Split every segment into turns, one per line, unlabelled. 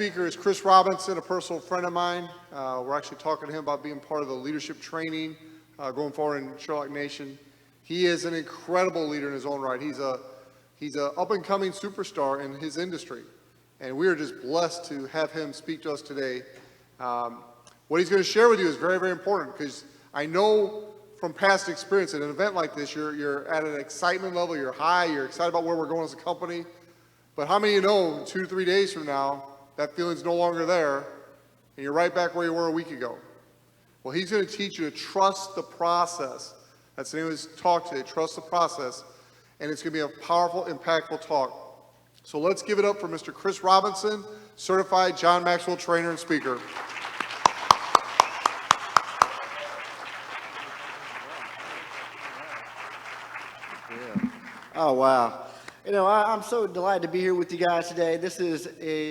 speaker is Chris Robinson, a personal friend of mine. We're actually talking to him about being part of the leadership training going forward in Sherlock Nation. He is an incredible leader in his own right. He's a up-and-coming superstar in his industry, and we are just blessed to have him speak to us today. What he's going to share with you is very, very important, because I know from past experience at an event like this, you're at an excitement level, you're high, you're excited about where we're going as a company. But how many of you know 2 to 3 days from now, that feeling's no longer there, and you're right back where you were a week ago? Well, he's going to teach you to trust the process. That's the name of his talk today, Trust the Process. And it's going to be a powerful, impactful talk. So let's give it up for Mr. Chris Robinson, certified John Maxwell trainer and speaker.
Oh, wow. You know, I'm so delighted to be here with you guys today. This is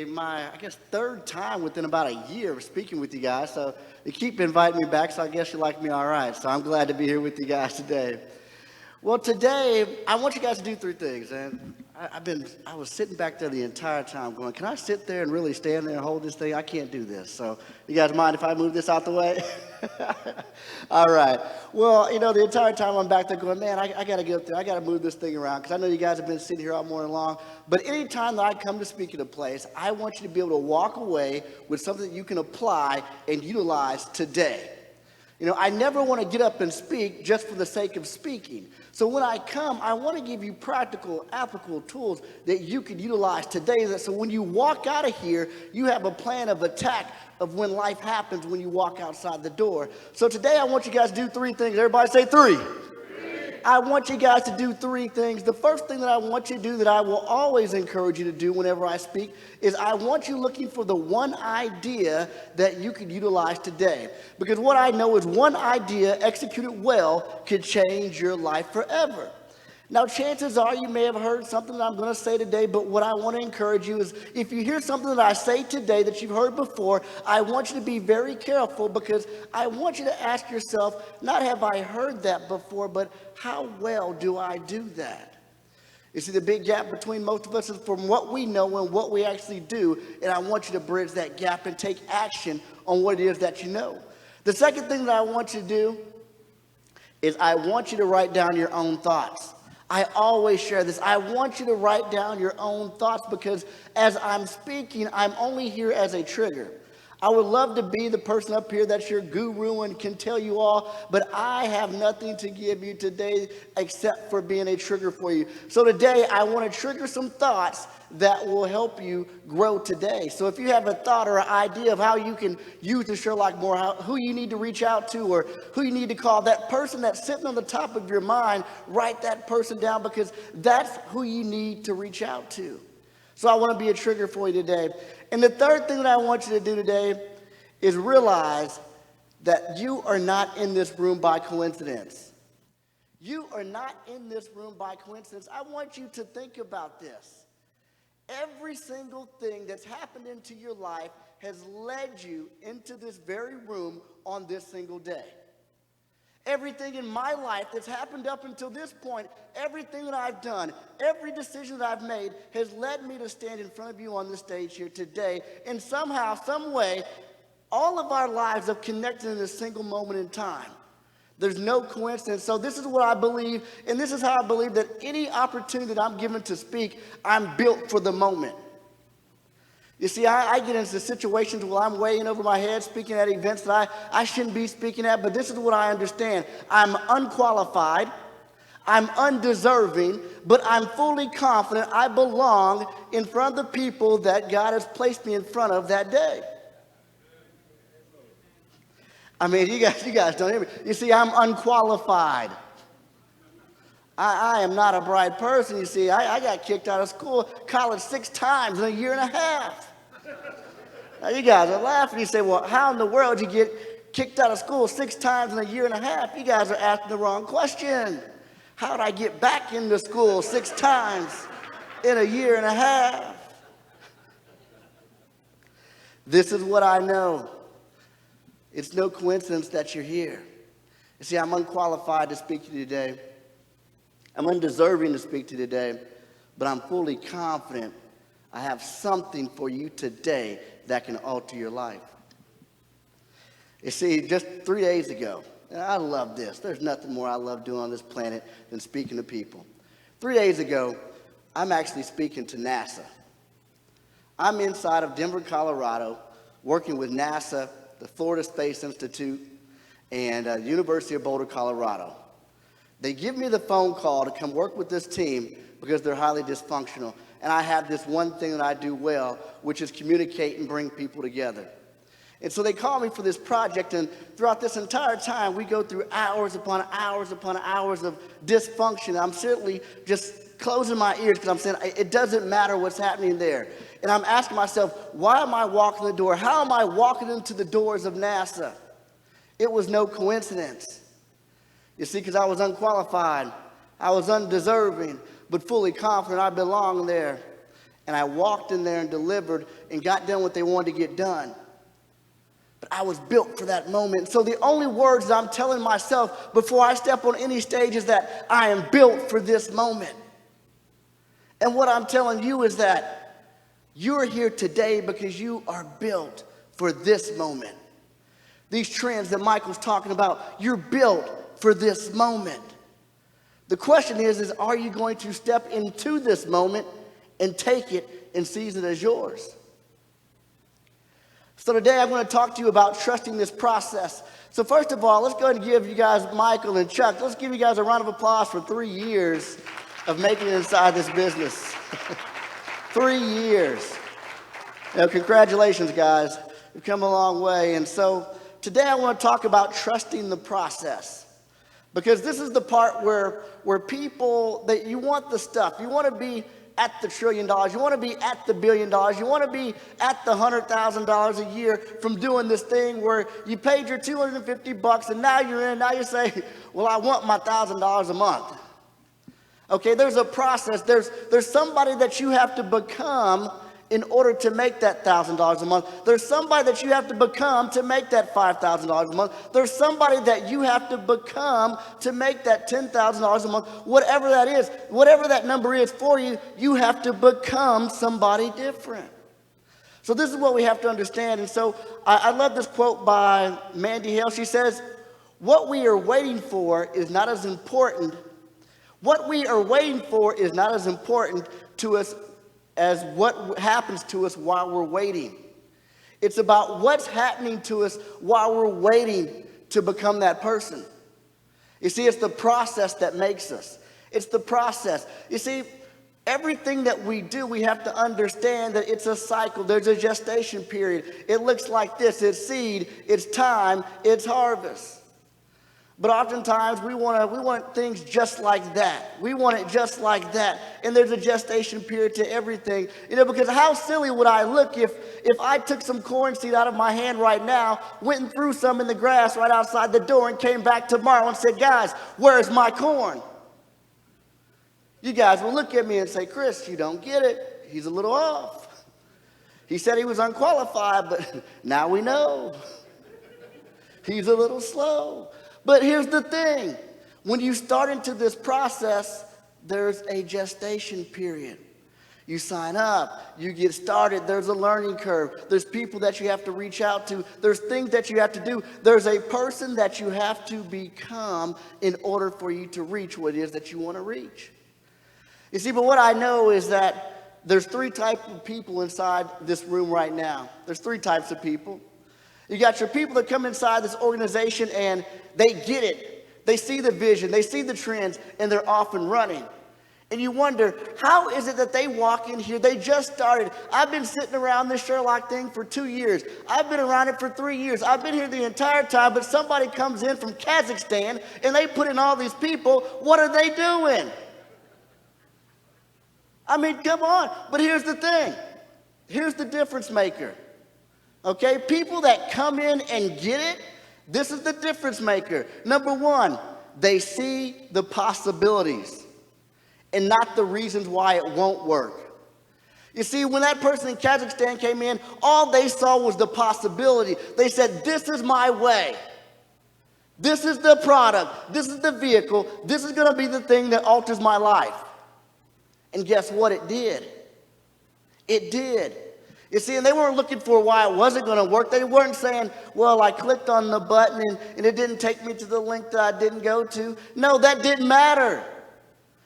my, I guess, third time within about a year of speaking with you guys. So they keep inviting me back, so I guess you like me all right. So I'm glad to be here with you guys today. Well, today, I want you guys to do 3 things. And I was sitting back there the entire time going, can I sit there and really stand there and hold this thing? I can't do this. So you guys mind if I move this out the way? All right. Well, you know, the entire time I'm back there going, man, I got to get up there. I got to move this thing around, because I know you guys have been sitting here all morning long. But anytime that I come to speak at a place, I want you to be able to walk away with something that you can apply and utilize today. You know, I never want to get up and speak just for the sake of speaking. So when I come, I want to give you practical, applicable tools that you can utilize today. So when you walk out of here, you have a plan of attack of when life happens when you walk outside the door. So today I want you guys to do 3 things. Everybody say 3. I want you guys to do 3 things. The first thing that I want you to do, that I will always encourage you to do whenever I speak, is I want you looking for the one idea that you could utilize today. Because what I know is one idea executed well could change your life forever. Now, chances are you may have heard something that I'm going to say today, but what I want to encourage you is, if you hear something that I say today that you've heard before, I want you to be very careful, because I want you to ask yourself, not have I heard that before, but how well do I do that? You see, the big gap between most of us is from what we know and what we actually do, and I want you to bridge that gap and take action on what it is that you know. The second thing that I want you to do is I want you to write down your own thoughts. I always share this. I want you to write down your own thoughts, because as I'm speaking, I'm only here as a trigger. I would love to be the person up here that's your guru and can tell you all, but I have nothing to give you today except for being a trigger for you. So today, I want to trigger some thoughts that will help you grow today. So if you have a thought or an idea of how you can use the Sherlock more, who you need to reach out to, or who you need to call, that person that's sitting on the top of your mind, write that person down, because that's who you need to reach out to. So I want to be a trigger for you today. And the third thing that I want you to do today is realize that you are not in this room by coincidence. You are not in this room by coincidence. I want you to think about this. Every single thing that's happened into your life has led you into this very room on this single day. Everything in my life that's happened up until this point, everything that I've done, every decision that I've made has led me to stand in front of you on this stage here today. And somehow, some way, all of our lives have connected in a single moment in time. There's no coincidence. So this is what I believe, and this is how I believe that any opportunity that I'm given to speak, I'm built for the moment. You see, I get into situations where I'm way in over my head speaking at events that I shouldn't be speaking at, but this is what I understand. I'm unqualified, I'm undeserving, but I'm fully confident I belong in front of the people that God has placed me in front of that day. I mean, you guys don't hear me. You see, I'm unqualified. I am not a bright person. You see, I got kicked out of school, college 6 times in a year and a half. Now, you guys are laughing. You say, well, how in the world did you get kicked out of school 6 times in a year and a half? You guys are asking the wrong question. How did I get back into school 6 times in a year and a half? This is what I know. It's no coincidence that you're here. You see, I'm unqualified to speak to you today. I'm undeserving to speak to you today, but I'm fully confident I have something for you today that can alter your life. You see, just 3 days ago, and I love this. There's nothing more I love doing on this planet than speaking to people. 3 days ago, I'm actually speaking to NASA. I'm inside of Denver, Colorado, working with NASA, the Florida Space Institute, and University of Boulder, Colorado. They give me the phone call to come work with this team because they're highly dysfunctional. And I have this one thing that I do well, which is communicate and bring people together. And so they call me for this project, and throughout this entire time, we go through hours upon hours upon hours of dysfunction. I'm certainly just closing my ears because I'm saying it doesn't matter what's happening there. And I'm asking myself, why am I walking the door? How am I walking into the doors of NASA? It was no coincidence. You see, because I was unqualified, I was undeserving, but fully confident I belonged there. And I walked in there and delivered and got done what they wanted to get done. But I was built for that moment. So the only words that I'm telling myself before I step on any stage is that I am built for this moment. And what I'm telling you is that you're here today because you are built for this moment. These trends that Michael's talking about, you're built for this moment. The question is are you going to step into this moment and take it and seize it as yours? So today I'm going to talk to you about trusting this process. So first of all, let's go ahead and give you guys, Michael and Chuck, let's give you guys a round of applause for 3 years of making it inside this business. 3 years. You know, congratulations, guys. You've come a long way. And so today I want to talk about trusting the process. Because this is the part where people, that you want the stuff. You want to be at the $1 trillion. You want to be at the $1 billion. You want to be at the $100,000 a year from doing this thing where you paid your $250 and now you're in. Now you say, well, I want my $1,000 a month. Okay, there's a process. There's somebody that you have to become in order to make that $1,000 a month. There's somebody that you have to become to make that $5,000 a month. There's somebody that you have to become to make that $10,000 a month. Whatever that is, whatever that number is for you, you have to become somebody different. So this is what we have to understand. And so I love this quote by Mandy Hale. She says, what we are waiting for is not as important. What we are waiting for is not as important to us as what happens to us while we're waiting. It's about what's happening to us while we're waiting to become that person. You see, it's the process that makes us. It's the process. You see, everything that we do, we have to understand that it's a cycle. There's a gestation period. It looks like this. It's seed, it's time, it's harvest. But oftentimes we want things just like that. We want it just like that. And there's a gestation period to everything. You know, because how silly would I look if I took some corn seed out of my hand right now, went and threw some in the grass right outside the door and came back tomorrow and said, guys, where's my corn? You guys will look at me and say, Chris, you don't get it. He's a little off. He said he was unqualified, but now we know. He's a little slow. But here's the thing. When you start into this process, there's a gestation period. You sign up, you get started, there's a learning curve. There's people that you have to reach out to. There's things that you have to do. There's a person that you have to become in order for you to reach what it is that you want to reach. You see, but what I know is that there's 3 types of people inside this room right now. There's 3 types of people. You got your people that come inside this organization and they get it. They see the vision, they see the trends, and they're off and running. And you wonder, how is it that they walk in here? They just started. I've been sitting around this Sherlock thing for 2 years. I've been around it for 3 years. I've been here the entire time, but somebody comes in from Kazakhstan and they put in all these people. What are they doing? I mean, come on. But here's the thing. Here's the difference maker. Okay, people that come in and get it, this is the difference maker. Number 1, they see the possibilities and not the reasons why it won't work. You see, when that person in Kazakhstan came in, all they saw was the possibility. They said, this is my way. This is the product. This is the vehicle. This is going to be the thing that alters my life. And guess what it did? It did. You see, and they weren't looking for why it wasn't going to work. They weren't saying, well, I clicked on the button and it didn't take me to the link that I didn't go to. No, that didn't matter.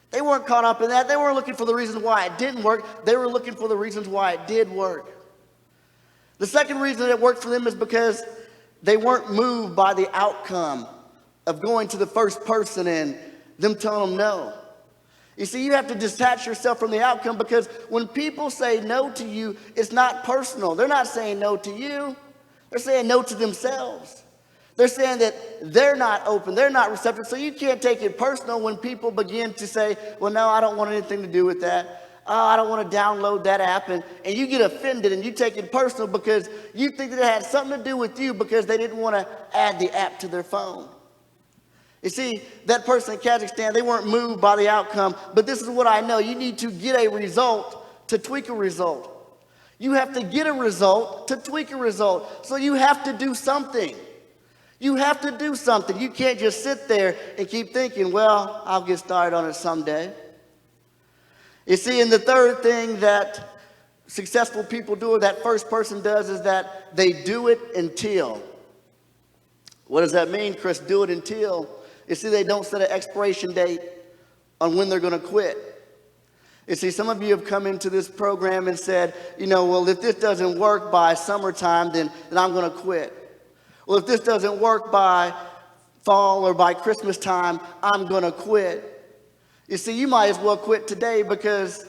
They weren't caught up in that. They weren't looking for the reasons why it didn't work. They were looking for the reasons why it did work. The second reason it worked for them is because they weren't moved by the outcome of going to the first person and them telling them no. You see, you have to detach yourself from the outcome, because when people say no to you, it's not personal. They're not saying no to you. They're saying no to themselves. They're saying that they're not open, they're not receptive. So you can't take it personal when people begin to say, well, no, I don't want anything to do with that. Oh, I don't want to download that app. And you get offended and you take it personal because you think that it had something to do with you because they didn't want to add the app to their phone. You see, that person in Kazakhstan, they weren't moved by the outcome, but this is what I know. You need to get a result to tweak a result. You have to get a result to tweak a result. So you have to do something. You have to do something. You can't just sit there and keep thinking, well, I'll get started on it someday. You see, and the third thing that successful people do, or that first person does, is that they do it until. What does that mean, Chris? Do it until. You see, they don't set an expiration date on when they're going to quit. You see, some of you have come into this program and said, well, if this doesn't work by summertime, then I'm going to quit. Well, if this doesn't work by fall or by Christmas time, I'm going to quit. You see, you might as well quit today, because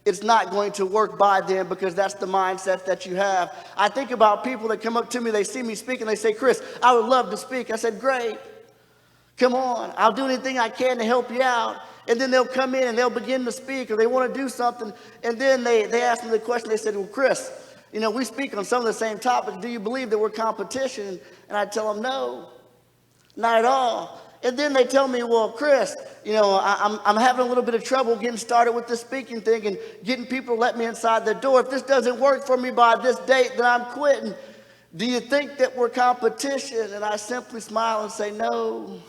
it's not going to work by then, because that's the mindset that you have. I think about people that come up to me, they see me speak, and they say, Chris, I would love to speak. I said, great. Come on, I'll do anything I can to help you out. And then they'll come in and they'll begin to speak, or they want to do something. And then they ask me the question, they said, well, Chris, we speak on some of the same topics. Do you believe that we're competition? And I tell them, no, not at all. And then they tell me, well, Chris, I'm having a little bit of trouble getting started with this speaking thing and getting people to let me inside the door. If this doesn't work for me by this date, then I'm quitting. Do you think that we're competition? And I simply smile and say, no.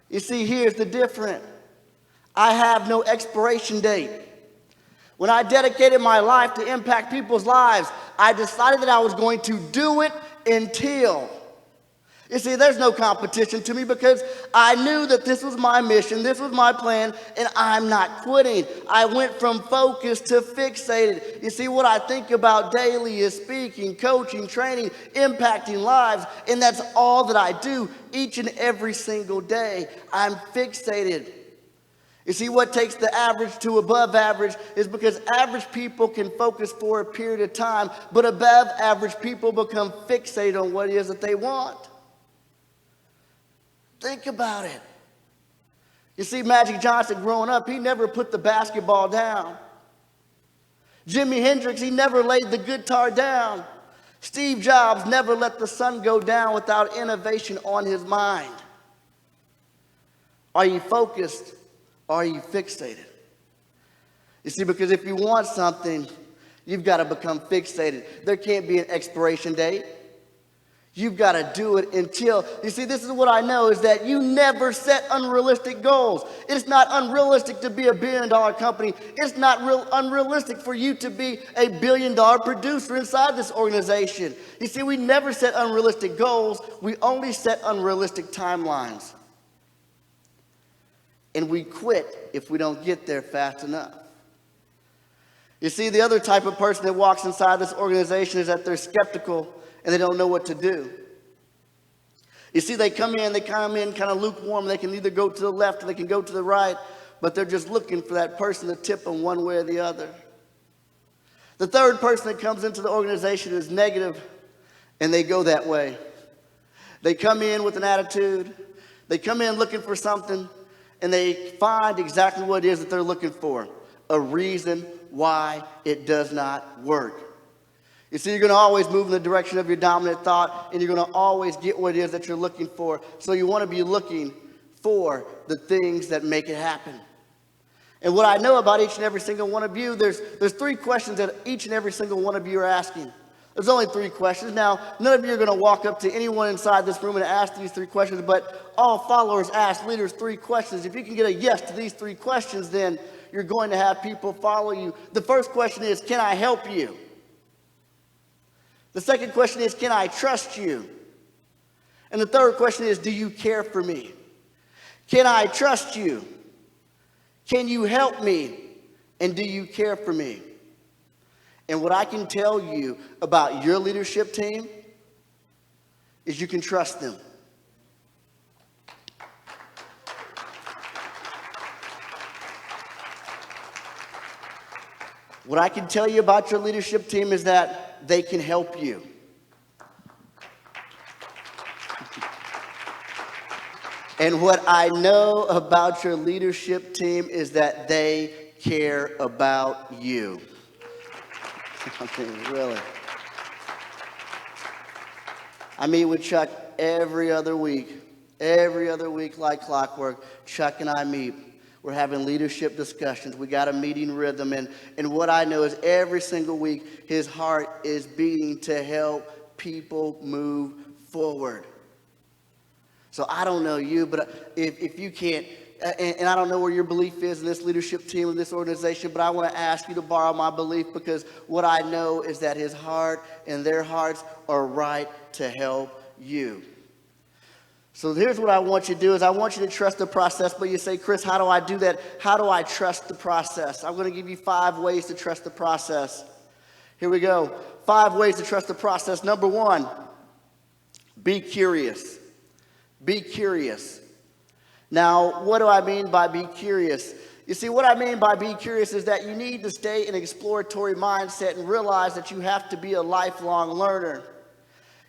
You see, here's the difference. I have no expiration date. When I dedicated my life to impact people's lives, I decided that I was going to do it until. You see, there's no competition to me, because I knew that this was my mission, this was my plan, and I'm not quitting. I went from focused to fixated. You see, what I think about daily is speaking, coaching, training, impacting lives, and that's all that I do each and every single day. I'm fixated. You see, what takes the average to above average is because average people can focus for a period of time, but above average people become fixated on what it is that they want. Think about it. You see, Magic Johnson growing up, he never put the basketball down. Jimi Hendrix, he never laid the guitar down. Steve Jobs never let the sun go down without innovation on his mind. Are you focused or are you fixated? You see, because if you want something, you've got to become fixated. There can't be an expiration date. You've got to do it until. You see, this is what I know, is that you never set unrealistic goals. It's not unrealistic to be a $1 billion company. It's not unrealistic for you to be a $1 billion producer inside this organization. You see, we never set unrealistic goals. We only set unrealistic timelines. And we quit if we don't get there fast enough. You see, the other type of person that walks inside this organization is that they're skeptical and they don't know what to do. You see, they come in kind of lukewarm. They can either go to the left or they can go to the right, but they're just looking for that person to tip them one way or the other. The third person that comes into the organization is negative, and they go that way. They come in with an attitude. They come in looking for something, and they find exactly what it is that they're looking for, a reason why it does not work. You see, you're going to always move in the direction of your dominant thought, and you're going to always get what it is that you're looking for. So you want to be looking for the things that make it happen. And what I know about each and every single one of you, there's 3 questions that each and every single one of you are asking. There's only 3 questions. Now, none of you are going to walk up to anyone inside this room and ask these 3 questions, but all followers ask leaders 3 questions. If you can get a yes to these 3 questions, then You're going to have people follow you. The first question is, can I help you? The second question is, can I trust you? And the third question is, do you care for me? Can I trust you? Can you help me? And do you care for me? And what I can tell you about your leadership team is you can trust them. What I can tell you about your leadership team is that they can help you. And what I know about your leadership team is that they care about you. I mean, really. I meet with Chuck every other week. Every other week like clockwork, Chuck and I meet. We're having leadership discussions. We got a meeting rhythm. And what I know is every single week, his heart is beating to help people move forward. So I don't know you, but if you can't, and I don't know where your belief is in this leadership team, in this organization, but I want to ask you to borrow my belief, because what I know is that his heart and their hearts are right to help you. So here's what I want you to do is I want you to trust the process. But you say, Chris, how do I do that? How do I trust the process? I'm going to give you 5 ways to trust the process. Here we go. 5 ways to trust the process. Number 1, be curious. Be curious. Now, what do I mean by be curious? You see, what I mean by be curious is that you need to stay in an exploratory mindset and realize that you have to be a lifelong learner.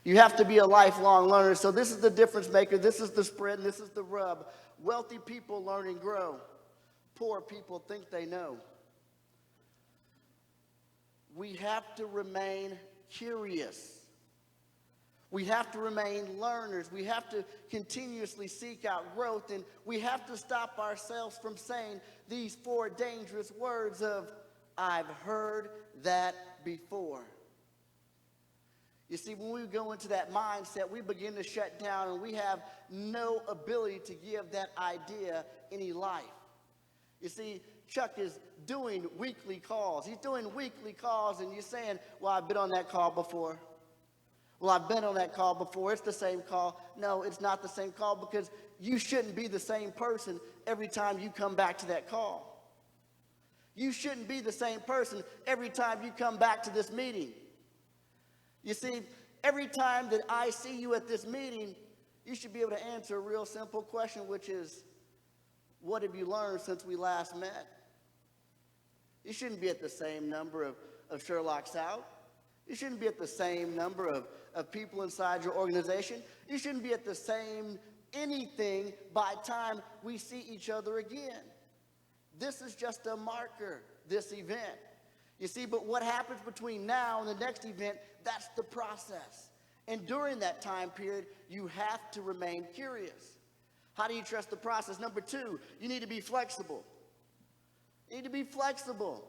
You have to be a lifelong learner. So this is the difference maker. This is the spread, and this is the rub. Wealthy people learn and grow. Poor people think they know. We have to remain curious. We have to remain learners. We have to continuously seek out growth, and we have to stop ourselves from saying these 4 dangerous words of, I've heard that before. You see, when we go into that mindset, we begin to shut down, and we have no ability to give that idea any life. You see, Chuck is doing weekly calls. He's doing weekly calls, and you're saying, well, I've been on that call before. Well, I've been on that call before. It's the same call. No, it's not the same call, because you shouldn't be the same person every time you come back to that call. You shouldn't be the same person every time you come back to this meeting. You see, every time that I see you at this meeting, you should be able to answer a real simple question, which is, what have you learned since we last met? You shouldn't be at the same number of Sherlocks out. You shouldn't be at the same number of people inside your organization. You shouldn't be at the same anything by the time we see each other again. This is just a marker, this event. You see, but what happens between now and the next event, that's the process. And during that time period, you have to remain curious. How do you trust the process? Number 2, you need to be flexible. You need to be flexible.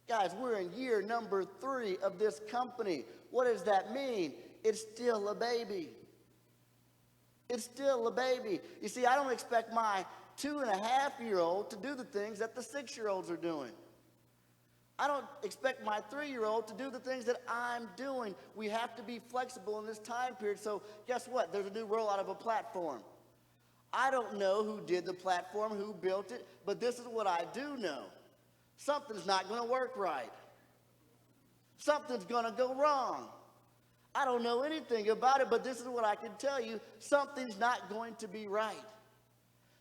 Guys, we're in year number 3 of this company. What does that mean? It's still a baby. It's still a baby. You see, I don't expect my 2.5-year-old to do the things that the 6-year-olds are doing. I don't expect my 3-year-old to do the things that I'm doing. We have to be flexible in this time period. So guess what? There's a new rollout of a platform. I don't know who did the platform, who built it, but this is what I do know. Something's not going to work right. Something's going to go wrong. I don't know anything about it, but this is what I can tell you. Something's not going to be right.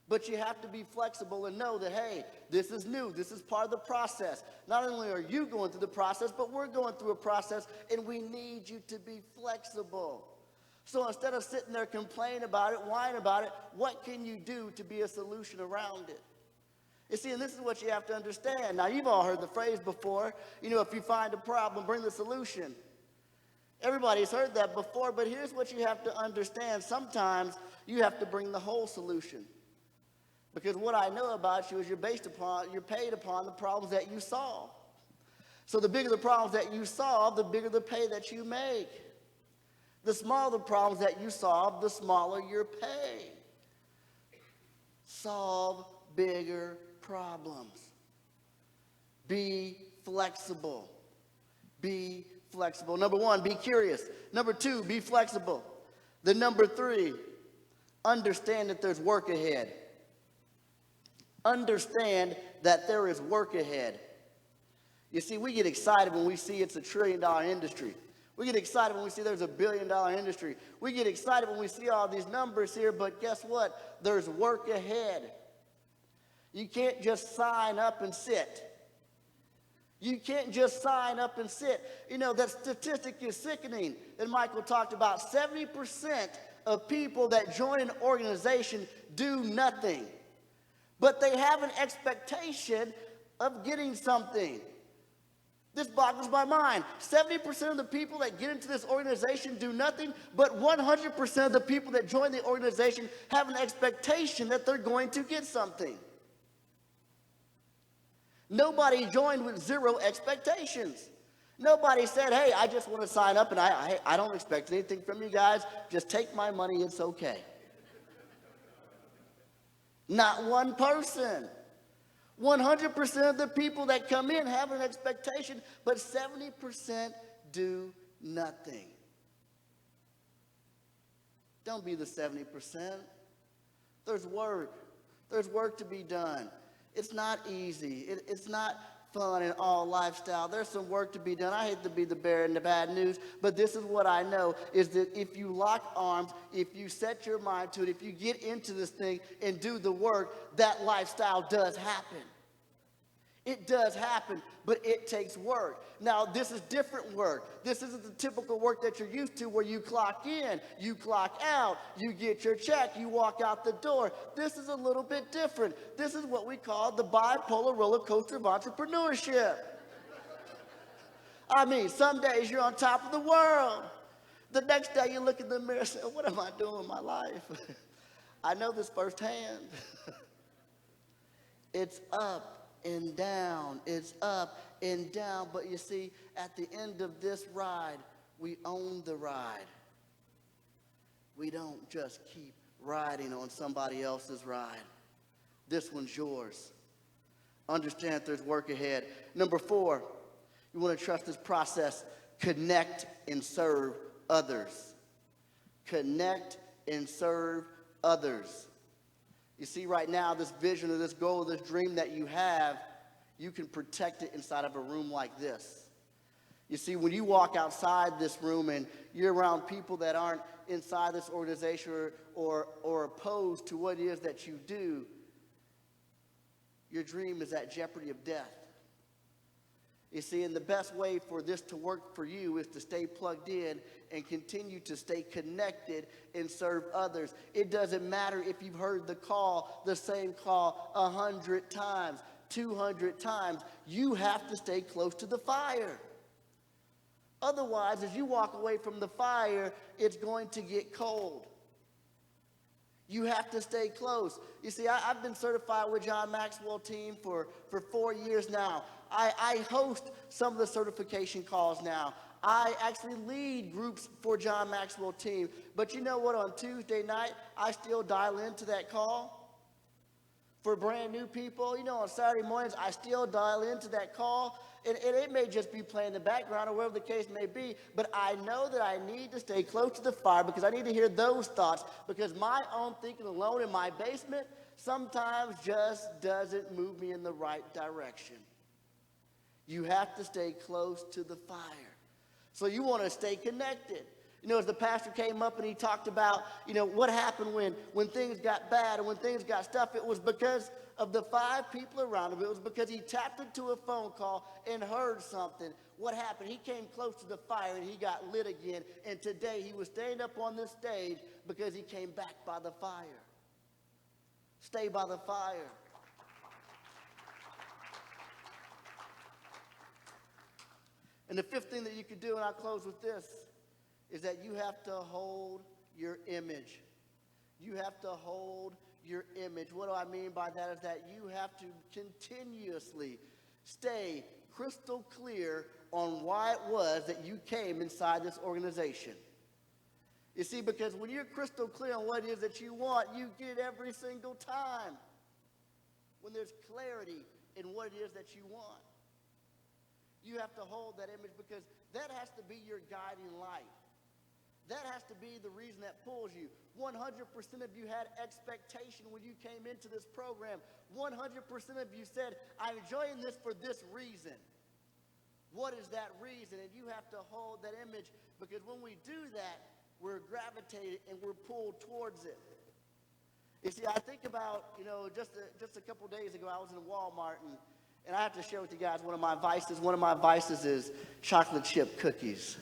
But you have to be flexible and know that, hey, this is new. This is part of the process. Not only are you going through the process, but we're going through a process, and we need you to be flexible. So instead of sitting there complaining about it, whining about it, what can you do to be a solution around it? You see, and this is what you have to understand. Now, you've all heard the phrase before, if you find a problem, bring the solution. Everybody's heard that before, but here's what you have to understand. Sometimes you have to bring the whole solution. Because what I know about you is you're paid upon the problems that you solve. So the bigger the problems that you solve, the bigger the pay that you make. The smaller the problems that you solve, the smaller your pay. Solve bigger problems. be flexible. Be flexible. Number one, be curious. Number two, be flexible. The number three, understand that there's work ahead. Understand that there is work ahead. You see, we get excited when we see it's $1 trillion industry. We get excited when we see there's $1 billion industry. We get excited when we see all these numbers here, but guess what? There's work ahead. You can't just sign up and sit. You can't just sign up and sit. You know, that statistic is sickening that Michael talked about. 70% of people that join an organization do nothing, but they have an expectation of getting something. This boggles my mind. 70% of the people that get into this organization do nothing, but 100% of the people that join the organization have an expectation that they're going to get something. Nobody joined with zero expectations. Nobody said, hey, I just want to sign up and I don't expect anything from you guys. Just take my money, it's okay. Not one person. 100% of the people that come in have an expectation, but 70% do nothing. Don't be the 70%. There's work. There's work to be done. It's not easy. It's not fun and all lifestyle. There's some work to be done. I hate to be the bearer in the bad news, but this is what I know, is that if you lock arms, if you set your mind to it, if you get into this thing and do the work, that lifestyle does happen. It does happen, but it takes work. Now, this is different work. This isn't the typical work that you're used to where you clock in, you clock out, you get your check, you walk out the door. This is a little bit different. This is what we call the bipolar roller coaster of entrepreneurship. I mean, some days you're on top of the world. The next day you look in the mirror and say, what am I doing with my life? I know this firsthand. It's up and down, it's up and down, but you see, at the end of this ride, we own the ride. We don't just keep riding on somebody else's ride. This one's yours. Understand that there's work ahead. Number 4, you want to trust this process. Connect and serve others. Connect and serve others. You see, right now, this vision or this goal, this dream that you have, you can protect it inside of a room like this. You see, when you walk outside this room and you're around people that aren't inside this organization or opposed to what it is that you do, your dream is at jeopardy of death. You see, and the best way for this to work for you is to stay plugged in and continue to stay connected and serve others. It doesn't matter if you've heard the same call 100 times, 200 times. You have to stay close to the fire. Otherwise, as you walk away from the fire, it's going to get cold. You have to stay close. You see, I've been certified with John Maxwell team for 4 years now. I host some of the certification calls now. I actually lead groups for John Maxwell team. But you know what? On Tuesday night, I still dial into that call for brand new people. You know, on Saturday mornings, I still dial into that call. And it may just be playing in the background or whatever the case may be, but I know that I need to stay close to the fire because I need to hear those thoughts, because my own thinking alone in my basement sometimes just doesn't move me in the right direction. You have to stay close to the fire. So you want to stay connected. You know, as the pastor came up and he talked about, you know, what happened when things got bad and when things got tough, it was because of the 5 people around him. It was because he tapped into a phone call and heard something. What happened? He came close to the fire and he got lit again. And today he was staying up on this stage because he came back by the fire. Stay by the fire. And the 5th thing that you could do, and I'll close with this, is that you have to hold your image. You have to hold your image. What do I mean by that? Is that you have to continuously stay crystal clear on why it was that you came inside this organization. You see, because when you're crystal clear on what it is that you want, you get every single time. When there's clarity in what it is that you want. You have to hold that image because that has to be your guiding light. That has to be the reason that pulls you. 100% of you had expectation when you came into this program. 100% of you said, I'm enjoying this for this reason. What is that reason? And you have to hold that image because when we do that, we're gravitated and we're pulled towards it. You see, I think about, just a couple days ago, I was in Walmart, and I have to share with you guys one of my vices. One of my vices is chocolate chip cookies.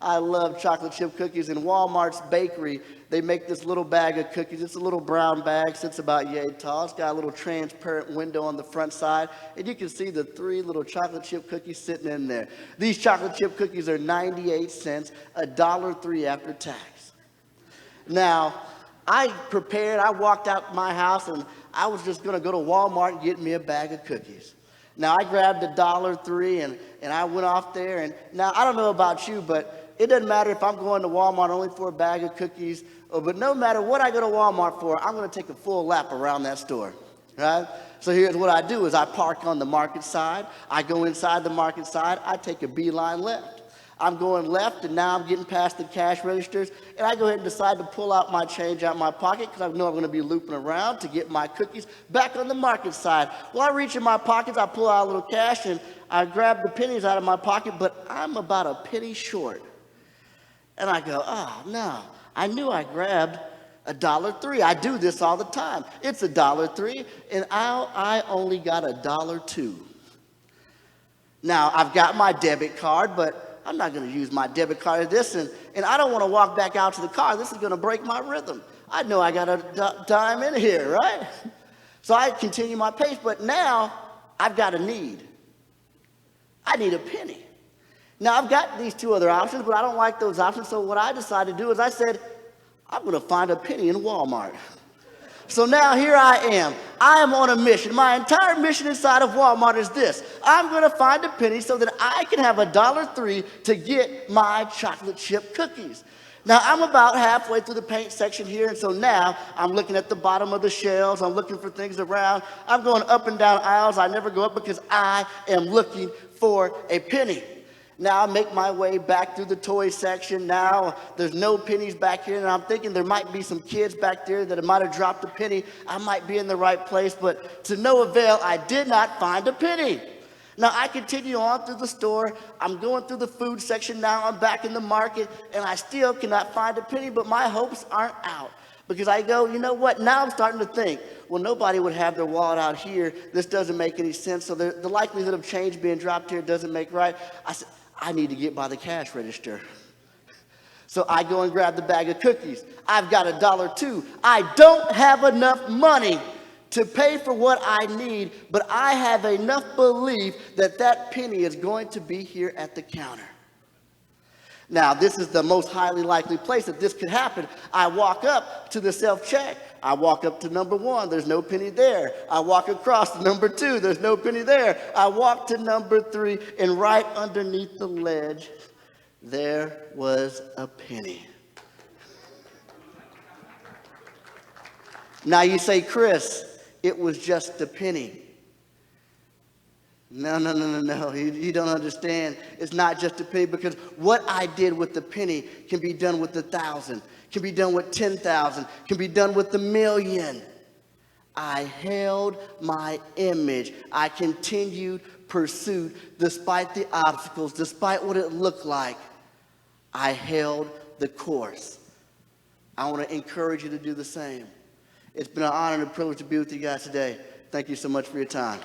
I love chocolate chip cookies. In Walmart's bakery, they make this little bag of cookies. It's a little brown bag, sits about yay tall. It's got a little transparent window on the front side, and you can see the 3 little chocolate chip cookies sitting in there. These chocolate chip cookies are 98 cents, $1.03 after tax. Now, I walked out my house, and I was just going to go to Walmart and get me a bag of cookies. Now, I grabbed $1.03, and I went off there, and now, I don't know about you, but it doesn't matter if I'm going to Walmart only for a bag of cookies, but no matter what I go to Walmart for, I'm going to take a full lap around that store, right? So here's what I do is I park on the market side. I go inside the market side. I take a beeline left. I'm going left, and now I'm getting past the cash registers, and I go ahead and decide to pull out my change out of my pocket because I know I'm going to be looping around to get my cookies back on the market side. Well, I reach in my pockets, I pull out a little cash, and I grab the pennies out of my pocket, but I'm about a penny short. And I go, oh, no, I knew I grabbed $1.03. I do this all the time. It's $1.03, and I only got $1.02. Now, I've got my debit card, but I'm not going to use my debit card at this, and I don't want to walk back out to the car. This is going to break my rhythm. I know I got a dime in here, right? So I continue my pace, but now I've got a need. I need a penny. Now, I've got these 2 other options, but I don't like those options, so what I decided to do is I said, I'm going to find a penny in Walmart. So now here I am. I am on a mission. My entire mission inside of Walmart is this. I'm going to find a penny so that I can have $1.03 to get my chocolate chip cookies. Now, I'm about halfway through the paint section here, and so now I'm looking at the bottom of the shelves. I'm looking for things around. I'm going up and down aisles. I never go up because I am looking for a penny. Now I make my way back through the toy section. Now there's no pennies back here, and I'm thinking there might be some kids back there that might have dropped a penny. I might be in the right place, but to no avail, I did not find a penny. Now I continue on through the store. I'm going through the food section now. I'm back in the market, and I still cannot find a penny, but my hopes aren't out. Because I go, you know what, now I'm starting to think, well, nobody would have their wallet out here. This doesn't make any sense, so the likelihood of change being dropped here doesn't make right. I said, I need to get by the cash register. So I go and grab the bag of cookies. I've got $1.02. I don't have enough money to pay for what I need, but I have enough belief that that penny is going to be here at the counter. Now, this is the most highly likely place that this could happen. I walk up to the self-check. I walk up to number 1. There's no penny there. I walk across to number 2. There's no penny there. I walk to number 3, and right underneath the ledge, there was a penny. Now you say, Chris, it was just a penny. No. You don't understand. It's not just a penny, because what I did with the penny can be done with 1,000, can be done with 10,000, can be done with 1,000,000. I held my image. I continued pursuit despite the obstacles, despite what it looked like. I held the course. I want to encourage you to do the same. It's been an honor and a privilege to be with you guys today. Thank you so much for your time.